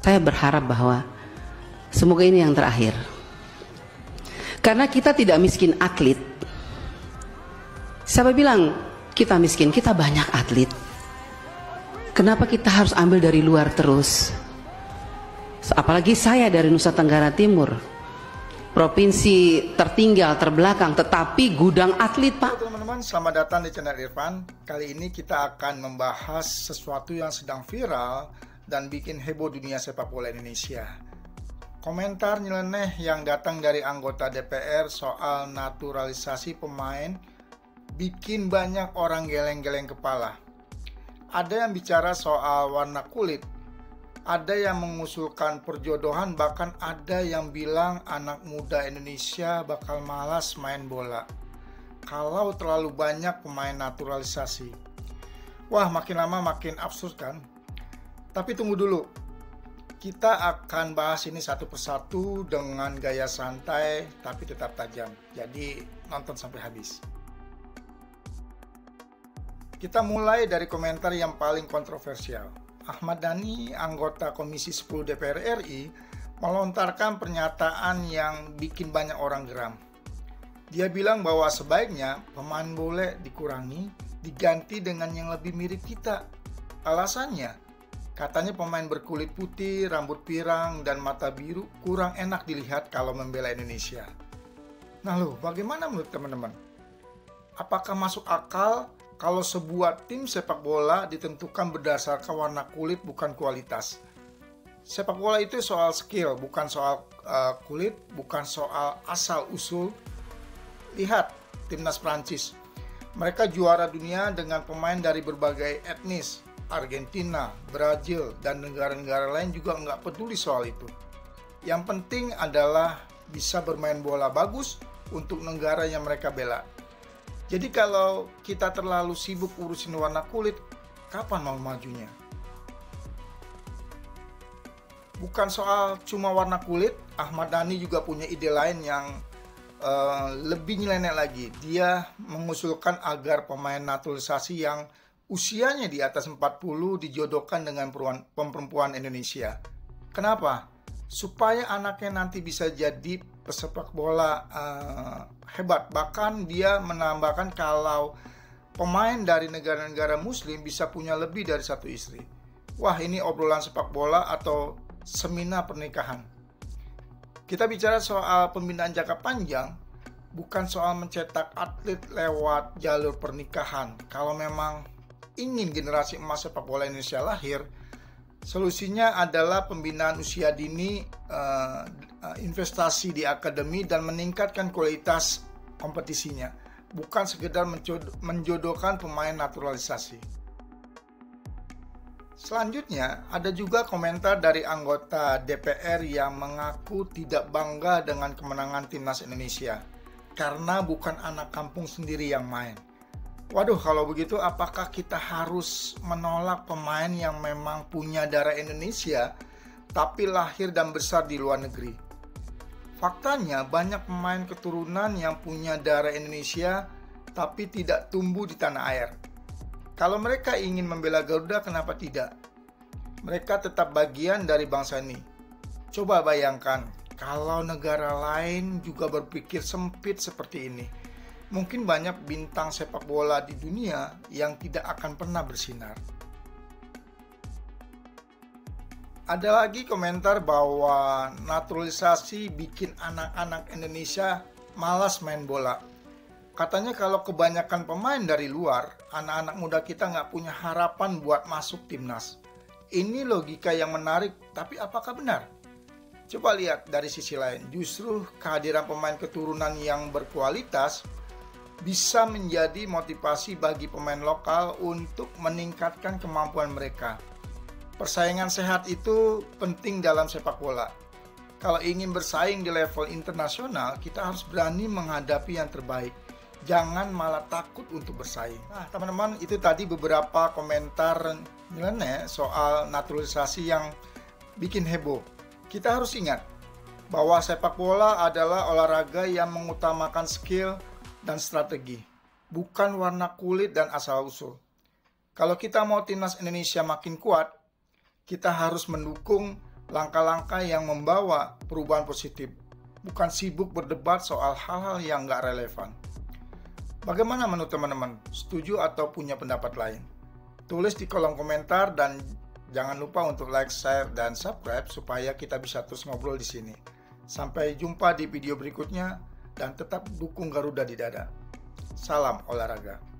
Saya berharap bahwa semoga ini yang terakhir. Karena kita tidak miskin atlet. Siapa bilang kita miskin? Kita banyak atlet. Kenapa kita harus ambil dari luar terus? Apalagi saya dari Nusa Tenggara Timur, provinsi tertinggal, terbelakang, tetapi gudang atlet, Pak. Teman-teman, selamat datang di channel Irfan. Kali ini kita akan membahas sesuatu yang sedang viral dan bikin heboh dunia sepak bola Indonesia. Komentar nyeleneh yang datang dari anggota DPR soal naturalisasi pemain bikin banyak orang geleng-geleng kepala. Ada yang bicara soal warna kulit, ada yang mengusulkan perjodohan, bahkan ada yang bilang anak muda Indonesia bakal malas main bola kalau terlalu banyak pemain naturalisasi. Wah, makin lama makin absurd kan? Tapi tunggu dulu, kita akan bahas ini satu persatu dengan gaya santai tapi tetap tajam. Jadi nonton sampai habis. Kita mulai dari komentar yang paling kontroversial. Ahmad Dhani, anggota Komisi 10 DPR RI, melontarkan pernyataan yang bikin banyak orang geram. Dia bilang bahwa sebaiknya pemain boleh dikurangi, diganti dengan yang lebih mirip kita. Alasannya, katanya pemain berkulit putih, rambut pirang, dan mata biru kurang enak dilihat kalau membela Indonesia. Nah loh, bagaimana menurut teman-teman? Apakah masuk akal kalau sebuah tim sepak bola ditentukan berdasarkan warna kulit bukan kualitas? Sepak bola itu soal skill, bukan soal kulit, bukan soal asal-usul. Lihat timnas Prancis. Mereka juara dunia dengan pemain dari berbagai etnis. Argentina, Brazil, dan negara-negara lain juga nggak peduli soal itu. Yang penting adalah bisa bermain bola bagus untuk negara yang mereka bela. Jadi kalau kita terlalu sibuk urusin warna kulit, kapan mau majunya? Bukan soal cuma warna kulit, Ahmad Dhani juga punya ide lain yang lebih nyeleneh lagi. Dia mengusulkan agar pemain naturalisasi yang usianya di atas 40 dijodohkan dengan perempuan Indonesia. Kenapa? Supaya anaknya nanti bisa jadi pesepak bola hebat. Bahkan dia menambahkan kalau pemain dari negara-negara muslim bisa punya lebih dari satu istri. Wah, ini obrolan sepak bola atau seminar pernikahan. Kita bicara soal pembinaan jangka panjang, bukan soal mencetak atlet lewat jalur pernikahan. Kalau memang ingin generasi emas sepak bola Indonesia lahir, solusinya adalah pembinaan usia dini, investasi di akademi, dan meningkatkan kualitas kompetisinya, bukan sekedar menjodohkan pemain naturalisasi. Selanjutnya, ada juga komentar dari anggota DPR yang mengaku tidak bangga dengan kemenangan timnas Indonesia karena bukan anak kampung sendiri yang main. Waduh, kalau begitu apakah kita harus menolak pemain yang memang punya darah Indonesia tapi lahir dan besar di luar negeri? Faktanya banyak pemain keturunan yang punya darah Indonesia tapi tidak tumbuh di tanah air. Kalau mereka ingin membela Garuda, kenapa tidak? Mereka tetap bagian dari bangsa ini. Coba bayangkan kalau negara lain juga berpikir sempit seperti ini. Mungkin banyak bintang sepak bola di dunia yang tidak akan pernah bersinar. Ada lagi komentar bahwa naturalisasi bikin anak-anak Indonesia malas main bola. Katanya kalau kebanyakan pemain dari luar, anak-anak muda kita nggak punya harapan buat masuk timnas. Ini logika yang menarik, tapi apakah benar? Coba lihat dari sisi lain, justru kehadiran pemain keturunan yang berkualitas bisa menjadi motivasi bagi pemain lokal untuk meningkatkan kemampuan mereka. Persaingan sehat itu penting dalam sepak bola. Kalau ingin bersaing di level internasional, kita harus berani menghadapi yang terbaik. Jangan malah takut untuk bersaing. Nah, teman-teman, itu tadi beberapa komentar nyeleneh soal naturalisasi yang bikin heboh. Kita harus ingat bahwa sepak bola adalah olahraga yang mengutamakan skill dan strategi, bukan warna kulit dan asal-usul. Kalau kita mau timnas Indonesia makin kuat, kita harus mendukung langkah-langkah yang membawa perubahan positif, bukan sibuk berdebat soal hal-hal yang nggak relevan. Bagaimana menurut teman-teman? Setuju atau punya pendapat lain? Tulis di kolom komentar dan jangan lupa untuk like, share, dan subscribe supaya kita bisa terus ngobrol di sini. Sampai jumpa di video berikutnya dan tetap dukung Garuda di dada. Salam olahraga.